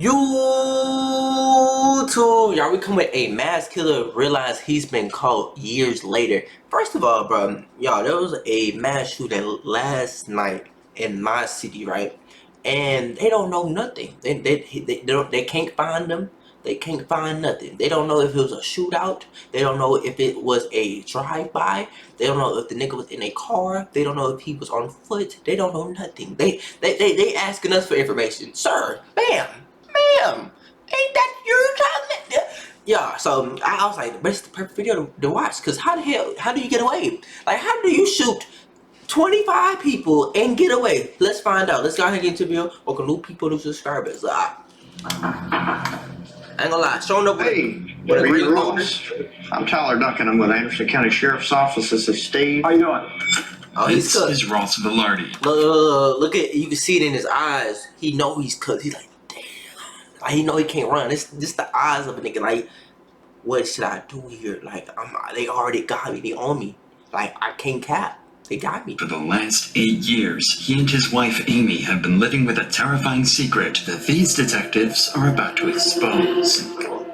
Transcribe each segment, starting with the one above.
YouTube, y'all, we come with a mass killer. Realize he's been caught years later. First of all, bro, y'all, there was a mass shooting last night in my city, right? And they don't know nothing. They can't find them. They can't find nothing. They don't know if it was a shootout. They don't know if it was a drive-by. They don't know if the nigga was in a car. They don't know if he was on foot. They don't know nothing. They asking us for information, sir. Bam. Damn, ain't that your time? Yeah, so I was like, but it's the perfect video to watch, because how the hell, how do you get away? Like, how do you shoot 25 people and get away? Let's find out. Let's go ahead and get into the video. Welcome new people, new subscribers. I ain't gonna lie, showing up with a great Ross. I'm Tyler Duncan. I'm with Anderson County Sheriff's Office. This is Steve. How you doing? Oh, he's cooked. This is Ross Velarde. Look at, you can see it in his eyes. He know he's cooked. He's like, like, he know he can't run. It's just the eyes of a nigga. Like, what should I do here? Like, they already got me. They own me. Like, I can't cap. They got me. For the last 8 years, he and his wife Amy have been living with a terrifying secret that these detectives are about to expose.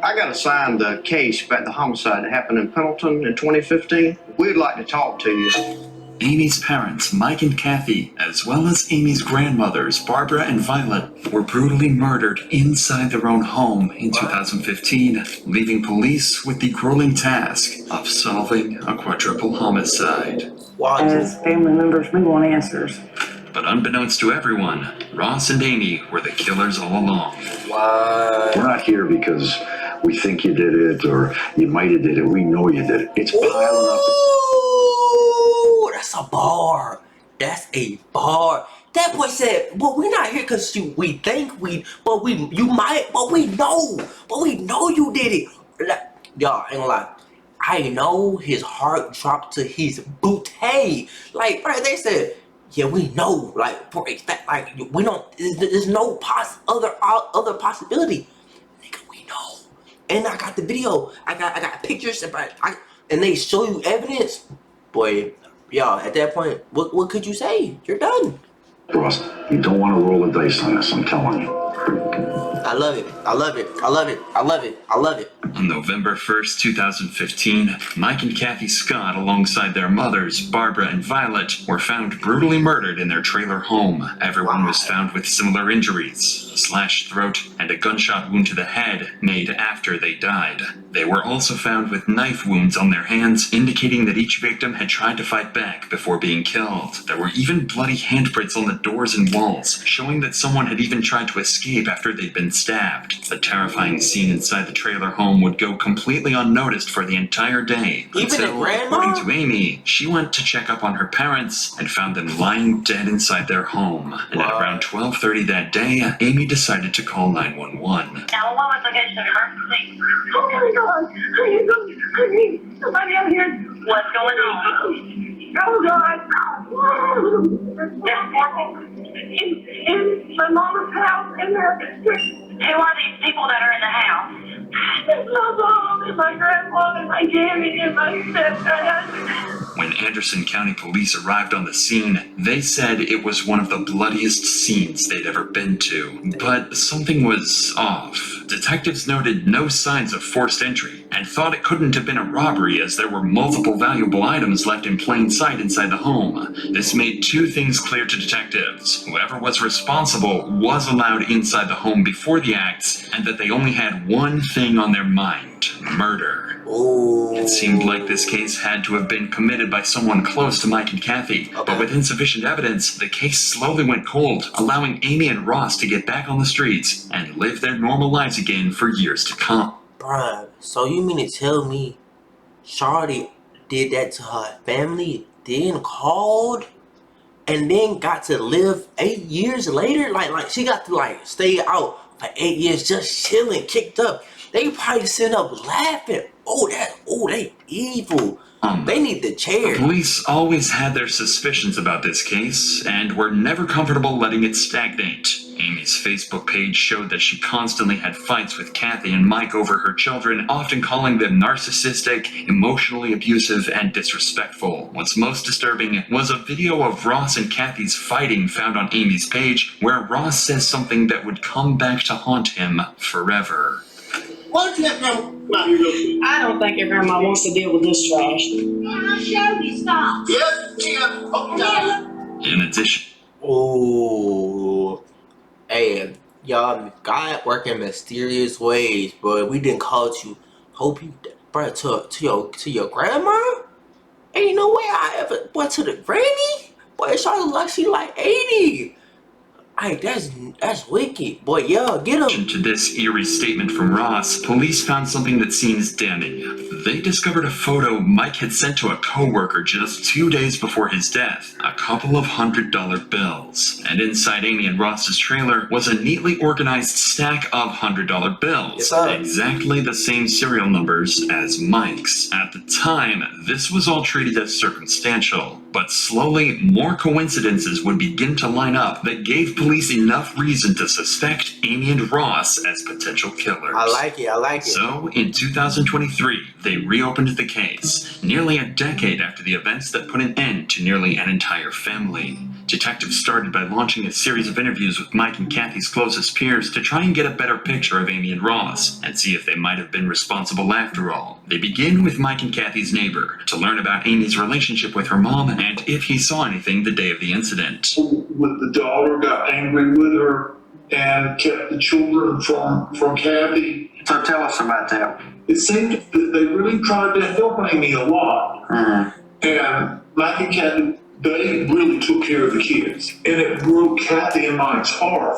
I got assigned the case about the homicide that happened in Pendleton in 2015. We'd like to talk to you. Amy's parents, Mike and Kathy, as well as Amy's grandmothers, Barbara and Violet, were brutally murdered inside their own home in 2015, leaving police with the grueling task of solving a quadruple homicide. As family members, we want answers. But unbeknownst to everyone, Ross and Amy were the killers all along. What? We're not here because we think you did it or you might have did it. We know you did it. It's piling up. That's a bar. That's a bar. That boy said, well, we're not here because we think you might, but we know you did it. Y'all, ain't gonna lie. I know his heart dropped to his booty. Like, right, they said, yeah, we know, like, for a fact, like, we don't, there's no other possibility. Nigga, we know. And I got the video. I got pictures, and they show you evidence. Boy, y'all, at that point, what could you say? You're done. Ross, you don't want to roll the dice on us, I'm telling you. I love it. I love it. I love it. I love it. I love it. On November 1st, 2015, Mike and Kathy Scott, alongside their mothers, Barbara and Violet, were found brutally murdered in their trailer home. Everyone was found with similar injuries, a slashed throat and a gunshot wound to the head made after they died. They were also found with knife wounds on their hands, indicating that each victim had tried to fight back before being killed. There were even bloody handprints on the doors and walls, showing that someone had even tried to escape after they'd been stabbed. The terrifying scene inside the trailer home would go completely unnoticed for the entire day. Even the grandma? According to Amy, she went to check up on her parents and found them lying dead inside their home. And at around 12:30 that day, Amy decided to call 911. 911, look at an emergency. Oh my God! I need somebody out here. What's going on? Oh God! In my mama's house, and who are these people that are in the house? It's my mom and my grandma and my Jamie and my stepdad. When Anderson County Police arrived on the scene, they said it was one of the bloodiest scenes they'd ever been to. But something was off. Detectives noted no signs of forced entry and thought it couldn't have been a robbery, as there were multiple valuable items left in plain sight inside the home. This made two things clear to detectives. Whoever was responsible was allowed inside the home before the acts, and that they only had one thing on their mind: murder. It seemed like this case had to have been committed by someone close to Mike and Kathy, but with insufficient evidence, the case slowly went cold, allowing Amy and Ross to get back on the streets and live their normal lives again for years to come. Bruh, so you mean to tell me Shawty did that to her family, then called, and then got to live 8 years later? Like she got to stay out for 8 years just chilling, kicked up. They probably sitting up laughing. They evil. They need the chair. Police always had their suspicions about this case and were never comfortable letting it stagnate. Amy's Facebook page showed that she constantly had fights with Kathy and Mike over her children, often calling them narcissistic, emotionally abusive, and disrespectful. What's most disturbing was a video of Ross and Kathy's fighting found on Amy's page, where Ross says something that would come back to haunt him forever. What you Grandma? I don't think your grandma wants to deal with this trash. I'll show you stuff. Yeah. Okay. In addition, Oh, hey, y'all, God work in mysterious ways, bro. We didn't call you. Hope you, bro, to your grandma. Ain't no way I ever, boy, to the granny. Boy, she like 80. Hey, that's wicked, boy. Yeah, get him. to this eerie statement from Ross, police found something that seems damning. They discovered a photo Mike had sent to a co-worker just 2 days before his death, a couple of $100 bills. And inside Amy and Ross's trailer was a neatly organized stack of $100 bills, Yes, sir. exactly the same serial numbers as Mike's. At the time, this was all treated as circumstantial, but slowly more coincidences would begin to line up that gave police enough reason to suspect Amy and Ross as potential killers. I like it. So, in 2023, they reopened the case, nearly a decade after the events that put an end to nearly an entire family. Detectives started by launching a series of interviews with Mike and Kathy's closest peers to try and get a better picture of Amy and Ross, and see if they might have been responsible after all. They begin with Mike and Kathy's neighbor, to learn about Amy's relationship with her mom and if he saw anything the day of the incident. With the daughter, got angry with her and kept the children from Kathy. So tell us about that. It seemed that they really tried to help Amy a lot. And Mike and Kathy, they really took care of the kids. And it broke Kathy and Mike's heart.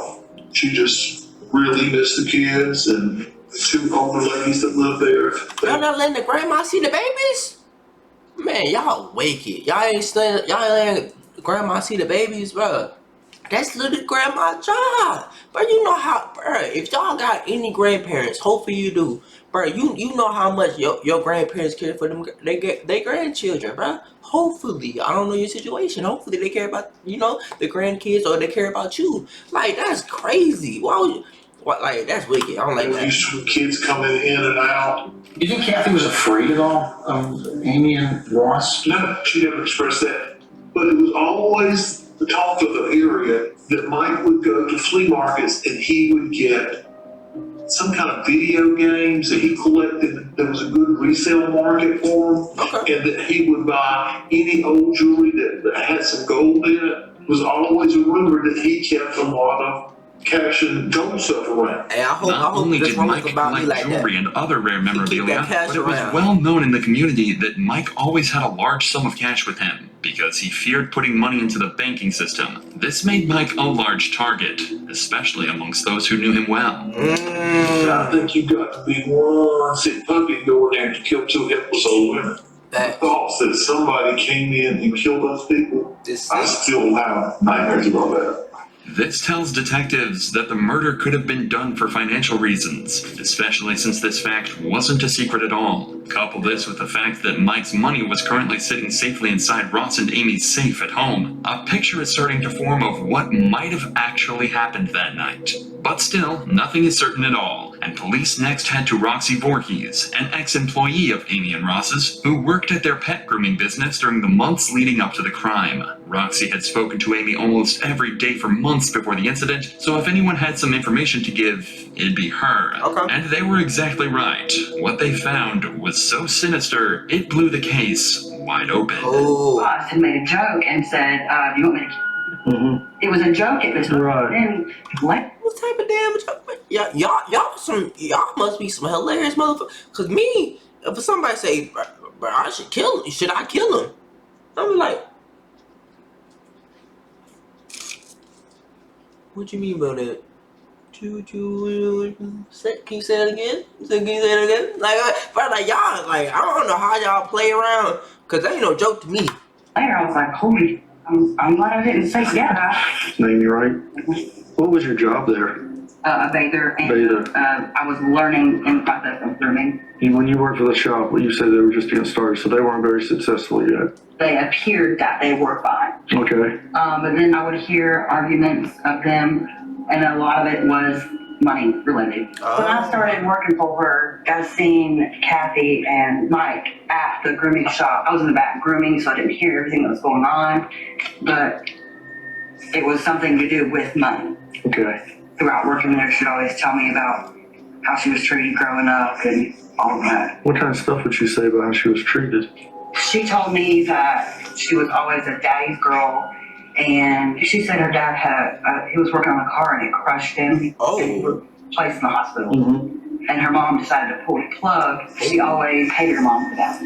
She just really missed the kids and the two older ladies that lived there. Y'all not letting the grandma see the babies? Man, y'all wicked. Y'all ain't letting grandma see the babies, bro. That's literally grandma's job. Bro, you know how, bro, if y'all got any grandparents, hopefully you do. Bro, you know how much your grandparents care for them, they grandchildren, bro. Hopefully, I don't know your situation. Hopefully they care about, the grandkids, or they care about you. Like, that's crazy. Why would you, like, that's wicked. I don't like There that. used to be kids coming in and out. You think Kathy was afraid at all of Amy and Ross? No, she never expressed that. But it was always the talk of the area that Mike would go to flea markets and he would get some kind of video games that he collected. There was a good resale market for them. Okay. And that he would buy any old jewelry that had some gold in it. It was always a rumor that he kept a lot of cash and gold stuff around. Hey, I Not hope only this did rumors Mike about me collect like jewelry that. and other rare memorabilia, that cash but it was around. well known in the community that Mike always had a large sum of cash with him because he feared putting money into the banking system. This made Mike a large target, especially amongst those who knew him well. I think you got to be one sick puppy going there to kill two helpless old women. The thoughts that somebody came in and killed those people, I still have nightmares about that. This tells detectives that the murder could have been done for financial reasons, especially since this fact wasn't a secret at all. Couple this with the fact that Mike's money was currently sitting safely inside Ross and Amy's safe at home. A picture is starting to form of what might have actually happened that night. But still, nothing is certain at all, and police next head to Roxy Voorhees, an ex-employee of Amy and Ross's, who worked at their pet grooming business during the months leading up to the crime. Roxy had spoken to Amy almost every day for months before the incident, so if anyone had some information to give, it'd be her. Okay. And they were exactly right. What they found was so sinister, it blew the case wide open. Oh. Ross had made a joke and said, "Do you want me to?" It was a joke. It was Right. And what? What type of damn joke? Y'all must be some hilarious motherfuckers. Cause me, if somebody say, bro, I should kill him. Should I kill him? I'm like, what you mean by that? Can you say it again? Like, bro, like y'all, like I don't know how y'all play around. Cause that ain't no joke to me. Later, I was like, "Holy, I'm glad I didn't say yeah." Name you right? What was your job there? a bather, and Bather. I was learning in the process of grooming. And when you worked for the shop, well, you said they were just getting started, so they weren't very successful yet. They appeared that they were fine. Okay. But then I would hear arguments of them, and a lot of it was money related. When I started working for her, I seen Kathy and Mike at the grooming shop. I was in the back grooming, so I didn't hear everything that was going on, but it was something to do with money. Okay. Throughout working there, she'd always tell me about how she was treated growing up and all of that. What kind of stuff would you say about how she was treated? She told me that she was always a daddy's girl, and she said her dad he was working on a car and it crushed him. Oh. And he was placed in the hospital. Mm-hmm. And her mom decided to pull the plug. She always hated her mom for that.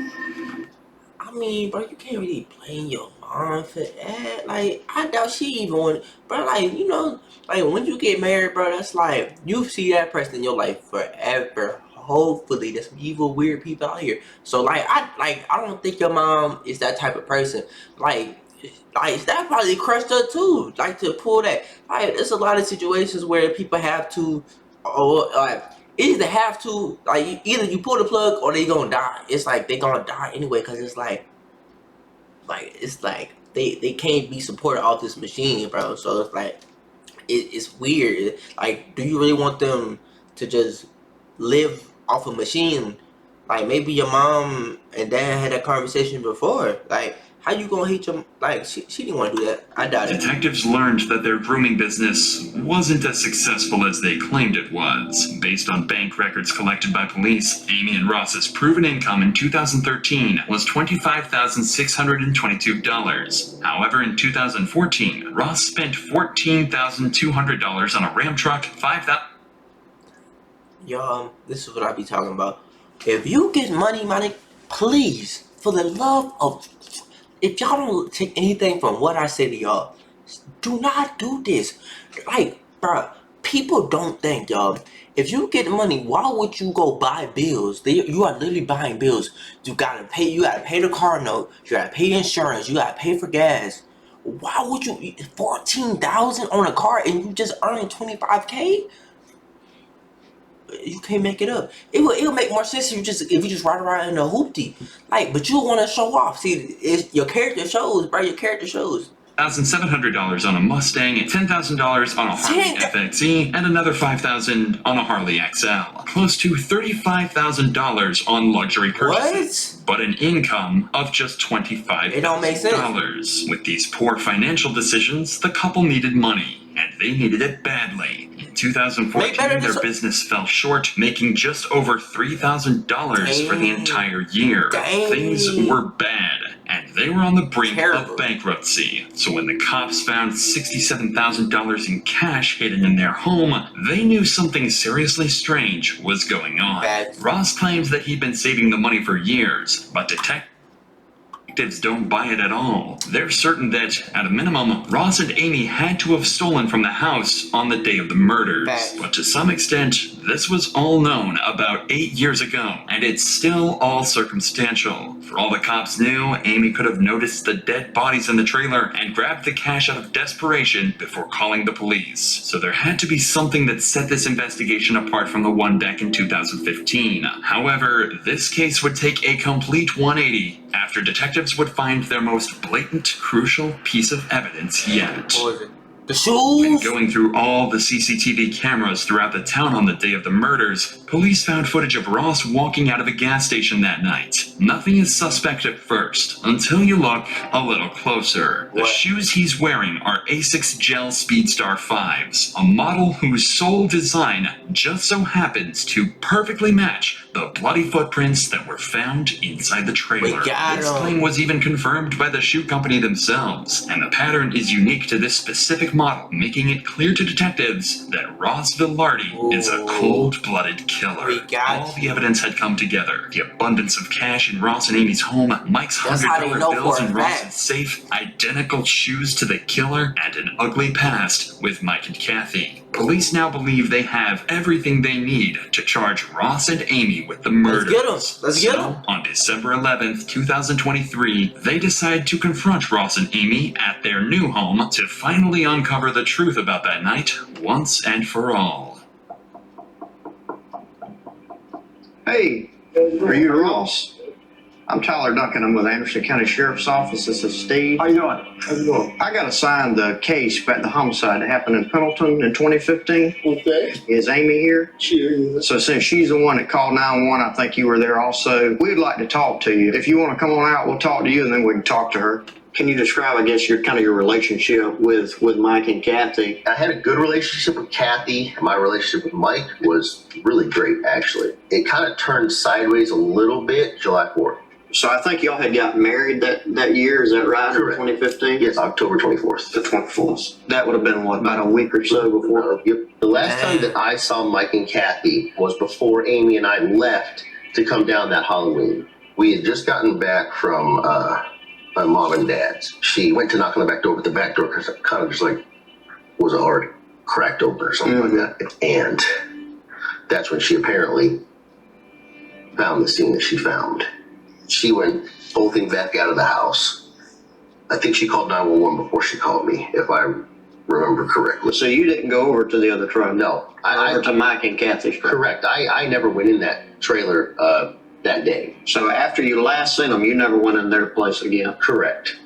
I mean, bro, you can't really blame your mom for that. Like, I doubt she even want, bro. Like, you know, like when you get married, bro, that's like you see that person in your life forever. Hopefully, there's some evil, weird people out here. So, I don't think your mom is that type of person. Like that probably crushed her too. Like to pull that. Like, there's a lot of situations where people have to, or like. Either have to, like, either you pull the plug or they gonna die. It's like they gonna die anyway, because it's like they can't be supported off this machine, bro. So it's like it's weird. Like, do you really want them to just live off a machine? Like, maybe your mom and dad had that conversation before. Like, how you gonna hate your, like, she didn't want to do that. I doubt it. Detectives learned that their grooming business wasn't as successful as they claimed it was. Based on bank records collected by police, Amy and Ross's proven income in 2013 was $25,622. However, in 2014, Ross spent $14,200 on a Ram truck, $5,000. Y'all, this is what I be talking about. If you get money, please, for the love of, if y'all don't take anything from what I say to y'all, do not do this. Like, bro, people don't think, y'all, if you get money, why would you go buy bills? You are literally buying bills. You gotta pay the car note, you gotta pay insurance, you gotta pay for gas. Why would you, $14,000 on a car and you just earning $25K? You can't make it up. It'll make more sense if you just ride around in a hoopty. Like, but you want to show off. See, your character shows, bro. Your character shows. $1,700 on a Mustang, $10,000 on a Harley FXE, and another $5,000 on a Harley XL. Close to $35,000 on luxury purchases. What? But an income of just $25,000. It don't make sense. With these poor financial decisions, the couple needed money, and they needed it badly. In 2014, their business fell short, making just over $3,000 for the entire year. Things were bad, and they were on the brink of bankruptcy. So when the cops found $67,000 in cash hidden in their home, they knew something seriously strange was going on. Ross claims that he'd been saving the money for years, but detectives don't buy it at all. They're certain that, at a minimum, Ross and Amy had to have stolen from the house on the day of the murders. But to some extent, this was all known about 8 years ago, and it's still all circumstantial. For all the cops knew, Amy could have noticed the dead bodies in the trailer and grabbed the cash out of desperation before calling the police. So there had to be something that set this investigation apart from the one back in 2015. However, this case would take a complete 180 after detectives would find their most blatant, crucial piece of evidence yet. The shoes? When going through all the CCTV cameras throughout the town on the day of the murders, police found footage of Ross walking out of a gas station that night. Nothing is suspect at first, until you look a little closer. The shoes he's wearing are Asics Gel Speedstar 5s, a model whose sole design just so happens to perfectly match the bloody footprints that were found inside the trailer. This claim was even confirmed by the shoe company themselves, and the pattern is unique to this specific model, making it clear to detectives that Ross Villardi is a cold-blooded killer. All the evidence had come together. The abundance of cash in Ross and Amy's home, Mike's $100 bills in Ross's safe, identical shoes to the killer, and an ugly past with Mike and Kathy. Police now believe they have everything they need to charge Ross and Amy with the murders. Let's get them. On December 11th, 2023, they decide to confront Ross and Amy at their new home to finally uncover the truth about that night once and for all. Hey, are you Ross? I'm Tyler Duncan. I'm with Anderson County Sheriff's Office. This is Steve. How you doing? How's it going? I got assigned the case about the homicide that happened in Pendleton in 2015. Okay. Is Amy here? Sure. So since she's the one that called 911, I think you were there also. We'd like to talk to you. If you want to come on out, we'll talk to you and then we can talk to her. Can you describe, I guess, your relationship with Mike and Kathy? I had a good relationship with Kathy. My relationship with Mike was really great, actually. It kind of turned sideways a little bit July 4th. So I think y'all had gotten married that year, is that right? Correct. In 2015? Yes, October 24th. The 24th. That would have been, what, about a week or so before? Yep. The last time that I saw Mike and Kathy was before Amy and I left to come down that Halloween. We had just gotten back from my mom and dad's. She went to knock on the back door, but the back door kind of just like was already cracked open or something like that. And that's when she apparently found the scene that she found. She went bolting back out of the house. I think she called 911 before she called me, if I remember correctly. So you didn't go over to the other truck? No. Over to Mike and Kathy's truck? Correct. I never went in that trailer that day. So after you last seen them, you never went in their place again? Correct.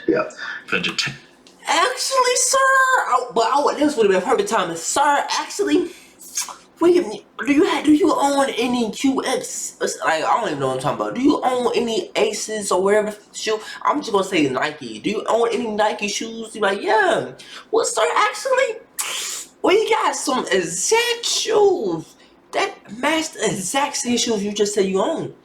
Yeah. Actually, sir, this would have been perfect time. Sir, actually, do you own any QX? Like, I don't even know what I'm talking about. Do you own any Aces or whatever shoe? I'm just gonna say Nike. Do you own any Nike shoes? You're like, yeah. Well, sir, actually, we got some exact shoes that match the exact same shoes you just said you own.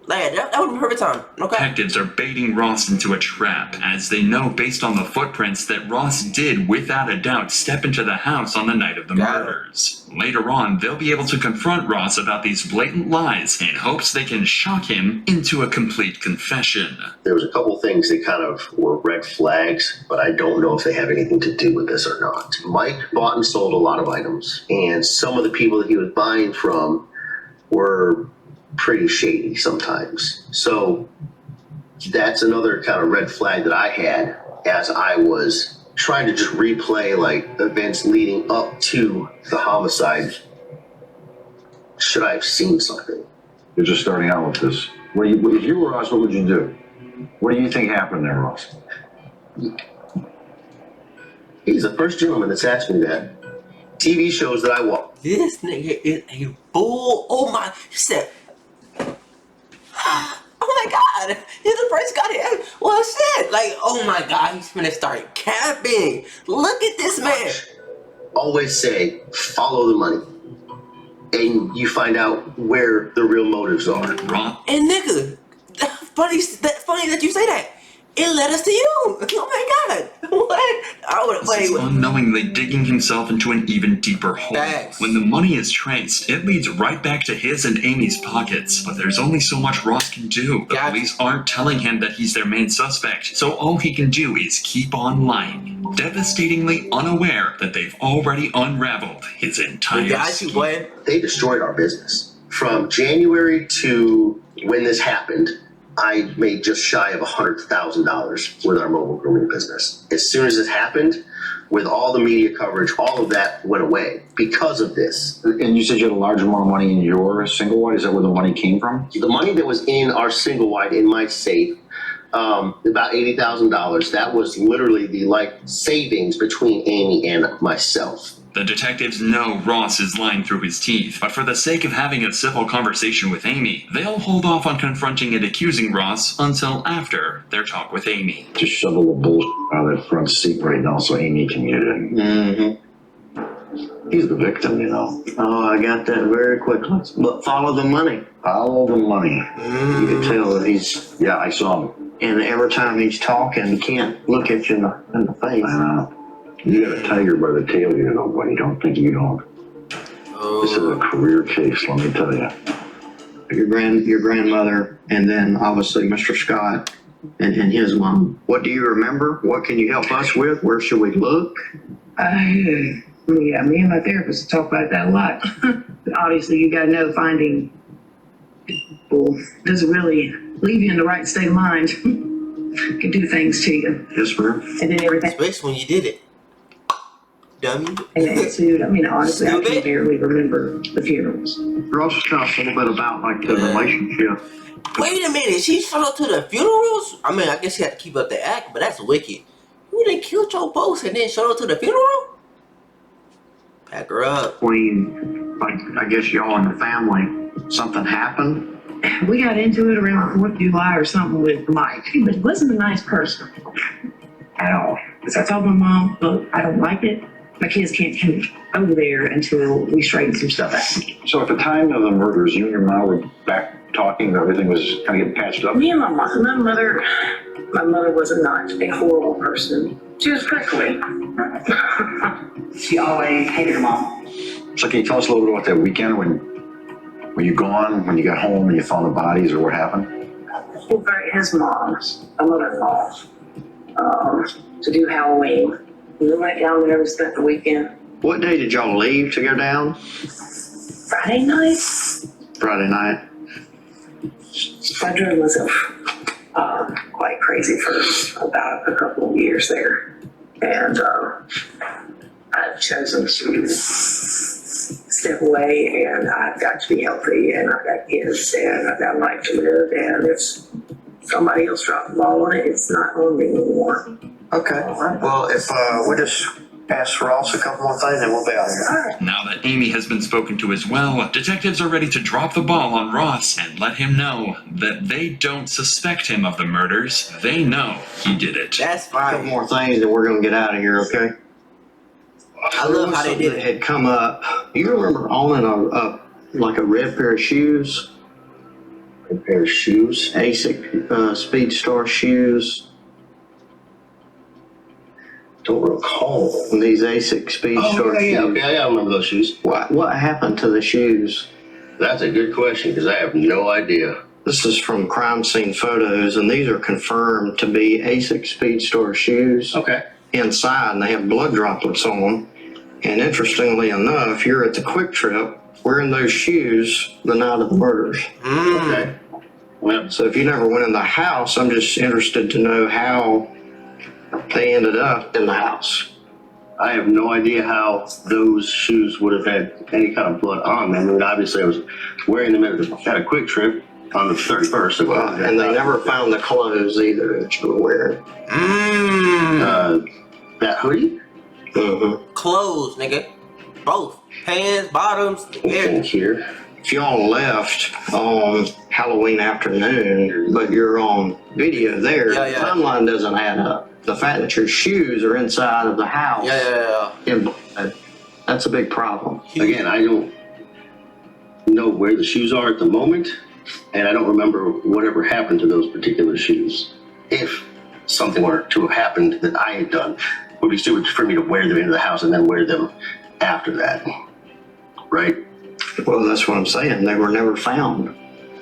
Like, that would be perfect time. Okay. Detectives are baiting Ross into a trap, as they know based on the footprints that Ross did, without a doubt, step into the house on the night of the murders. Later on, they'll be able to confront Ross about these blatant lies in hopes they can shock him into a complete confession. There was a couple things that kind of were red flags, but I don't know if they have anything to do with this or not. Mike bought and sold a lot of items, and some of the people that he was buying from were pretty shady sometimes. So that's another kind of red flag that I had as I was trying to just replay like events leading up to the homicide. Should I have seen something? You're just starting out with this. If you were us, what would you do? What do you think happened there, Ross? He's the first gentleman that's asked me that. TV shows that I watch. This nigga is a bull. Oh my, he said, oh my god, he's the first guy here. Well, shit, like, oh my god, he's gonna start capping. Look at this man. Always say, follow the money. And you find out where the real motives are. And nigga, funny that you say that. It led us to you. Oh my god. What? I would He's unknowingly digging himself into an even deeper hole. Thanks. When the money is traced, it leads right back to his and Amy's pockets. But there's only so much Ross can do. The police aren't telling him that he's their main suspect, so all he can do is keep on lying, devastatingly unaware that they've already unraveled his entire scheme. They destroyed our business. From January to when this happened, I made just shy of $100,000 with our mobile grooming business. As soon as it happened, with all the media coverage, all of that went away because of this. And you said you had a large amount of money in your single wide? Is that where the money came from? The money that was in our single wide in my safe, about $80,000, that was literally the savings between Amy and myself. The detectives know Ross is lying through his teeth, but for the sake of having a civil conversation with Amy, they'll hold off on confronting and accusing Ross until after their talk with Amy. Just shovel the bullshit out of that front seat right now so Amy can get in. He's the victim, you know. Oh, I got that very quickly. But follow the money. Follow the money. You can tell that he's... Yeah, I saw him. And every time he's talking, he can't look at you in the face. I know. You got a tiger by the tail here, though, buddy. Don't think you don't. This is a career case, let me tell you. Your grandmother, and then obviously Mr. Scott and his mom. What do you remember? What can you help us with? Where should we look? Yeah, me and my therapist talk about that a lot. Obviously, you got to know finding people doesn't really leave you in the right state of mind. Can do things to you. Yes, ma'am. And then everything. Especially when you did it. Dummy. And attitude. I mean, honestly, I can Stupid. barely remember the funerals. Ross, tell us a little bit about like the relationship. Wait a minute, she showed up to the funerals? I mean, I guess she had to keep up the act, but that's wicked. You done killed your boss and then showed up to the funeral? Pack her up. Between, like, I guess y'all and the family, something happened. We got into it around 4th of July or something with Mike. He wasn't a nice person at all. So I told my mom, look, I don't like it. My kids can't come over there until we straighten some stuff out. So at the time of the murders, you and your mom were back talking, everything was kind of getting patched up? Me and my mother was not a horrible person. She was prickly. She always hated her mom. So can you tell us a little bit about that weekend when you gone, when you got home and you found the bodies, or what happened? His mom's, my mother-in-law's, to do Halloween. We went down there and spent the weekend. What day did y'all leave to go down? Friday night? Friday night. I drove myself quite crazy for about a couple of years there. And I've chosen to step away, and I've got to be healthy, and I've got kids, and I've got life to live, and if somebody else dropped the ball on it, it's not on me anymore. Okay. Well, if we just ask Ross a couple more things, then we'll be out of here. All right. Now that Amy has been spoken to as well, detectives are ready to drop the ball on Ross and let him know that they don't suspect him of the murders. They know he did it. That's A couple fine. more things, and we're gonna get out of here, okay? I love how they did Something it. had come up. You remember owning a red pair of shoes? A pair of shoes. ASIC Speedstar shoes. Don't recall. These ASIC Speedstar shoes. Okay, I remember those shoes. What happened to the shoes? That's a good question because I have no idea. This is from crime scene photos, and these are confirmed to be ASIC Speedstar shoes. Okay. Inside, and they have blood droplets on them. And interestingly enough, you're at the Quick Trip wearing those shoes the night of the murders. Okay. Well, So if you never went in the house, I'm just interested to know how they ended up in the house. I have no idea how those shoes would have had any kind of blood on them. I mean, obviously I was wearing them at a Quick Trip on the 31st. And they never found the clothes either that you were wearing. That hoodie? Mm-hmm. Clothes, nigga. Both. Pants, bottoms, In everything. here. If y'all left on Halloween afternoon, but you're on video there, Yeah, the yeah. timeline doesn't add up. The fact that your shoes are inside of the house Yeah. in blood, that's a big problem. Again, I don't know where the shoes are at the moment, and I don't remember whatever happened to those particular shoes. If something were to have happened that I had done, it would be stupid for me to wear them into the house and then wear them after that. Right? Well, that's what I'm saying. They were never found.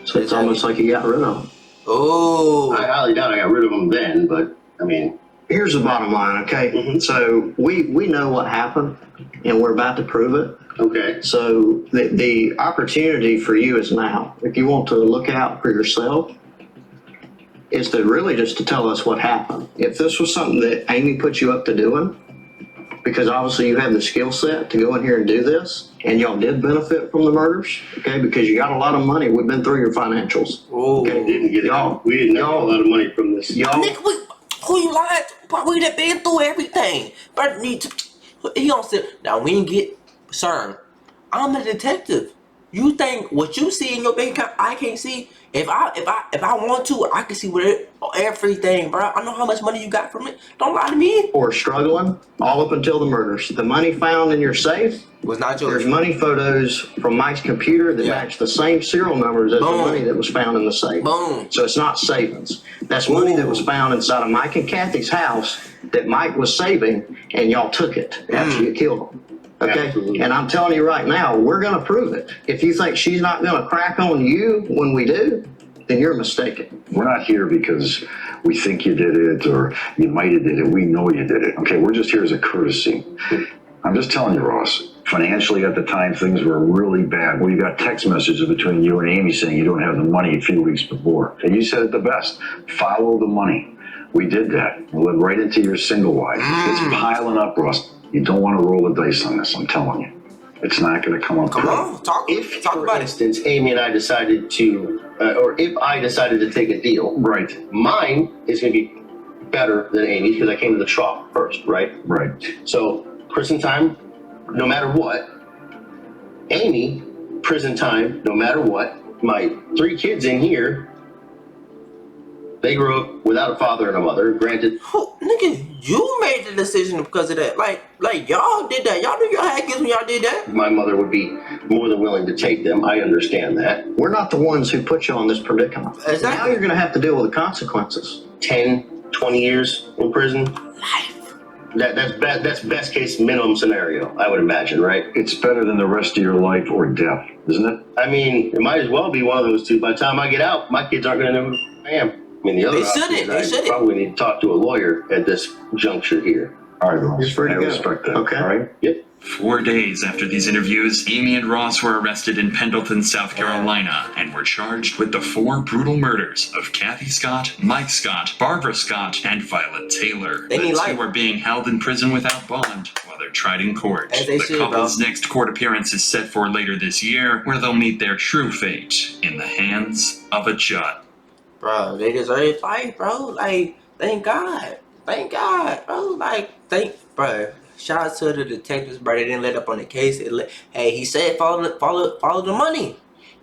So it's almost like you got rid of them. Oh. I highly doubt I got rid of them then, but I mean, Here's the bottom line, okay? Mhm. So we know what happened, and we're about to prove it. okay. So the opportunity for you is now. If you want to look out for yourself, is to really just to tell us what happened. If this was something that Amy put you up to doing, because obviously you have the skill set to go in here and do this, and y'all did benefit from the murders, okay? Because you got a lot of money. We've been through your financials. Oh. We didn't get it. We didn't get a lot of money from this. Y'all, Nigga, who you lying to? But we done been through everything. But need to. He don't say. Now we ain't get concerned. I'm a detective. You think what you see in your bank account, I can't see? If I want to, I can see everything, bro. I know how much money you got from it. Don't lie to me. or struggling all up until the murders. The money found in your safe, Was not yours. there's money photos from Mike's computer that match the same serial numbers as Boom. the money that was found in the safe. Boom. So it's not savings. That's money that was found inside of Mike and Kathy's house that Mike was saving, and y'all took it after you killed them. Okay? Absolutely. And I'm telling you right now, we're going to prove it. If you think she's not going to crack on you when we do, then you're mistaken. We're not here because we think you did it or you might have did it. We know you did it. Okay, we're just here as a courtesy. I'm just telling you, Ross, financially at the time, things were really bad. Well, you got text messages between you and Amy saying you don't have the money a few weeks before. And you said it the best, follow the money. We did that. We led right into your single wife. It's piling up, Ross. You don't want to roll the dice on this, I'm telling you. It's not going to come up. Come on, talk If, talk for about it. instance, Amy and I decided to, or if I decided to take a deal, Right, mine is going to be better than Amy's because I came to the trough first, right? right. So prison time, no matter what. Amy, prison time, no matter what. My 3 kids in here, they grew up without a father and a mother. Granted, Nigga, you made the decision because of that. Like y'all did that. Y'all knew y'all had kids when y'all did that. my mother would be more than willing to take them. I understand that. We're not the ones who put you on this predicament. Exactly. Now you're going to have to deal with the consequences. 10, 20 years in prison. Life. That's best case minimum scenario, I would imagine, right? It's better than the rest of your life or death, isn't it? I mean, it might as well be one of those two. By the time I get out, my kids aren't going to know who I am. I mean, the other They shouldn't. They I shouldn't. probably need to talk to a lawyer at this juncture here. All right, Ross. You're free to I go. respect that. Okay. All right? Yep. 4 days after these interviews, Amy and Ross were arrested in Pendleton, South Carolina, and were charged with the 4 brutal murders of Kathy Scott, Mike Scott, Barbara Scott, and Violet Taylor. They need The life. 2 are being held in prison without bond while they're tried in court. As they The should, couple's bro. next court appearance is set for later this year, where they'll meet their true fate in the hands of a judge. Bro, they deserve life, bro. Like, thank God. Thank God, bro. Like, bro. Shout out to the detectives, bro. They didn't let up on the case. Hey, he said follow the money.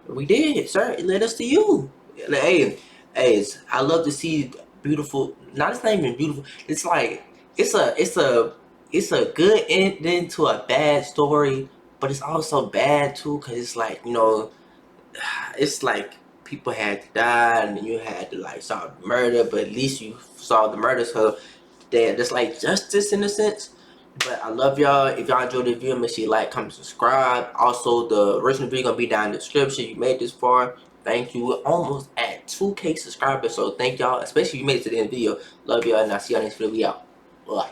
We did, sir. It led us to you. Hey, I love to see beautiful. It's not even beautiful. It's like it's a good ending to a bad story, but it's also bad too, cause it's like, you know, it's like people had to die and then you had to like solve the murder, but at least you solved the murder, so there's like justice in a sense. But I love y'all. If y'all enjoyed the video, make sure you like, comment, subscribe. Also, the original video gonna be down in the description. You made this far, thank you. We're almost at 2K subscribers, so thank y'all, especially if you made it to the end of the video. Love y'all, and I'll see y'all next video. We out. Bye.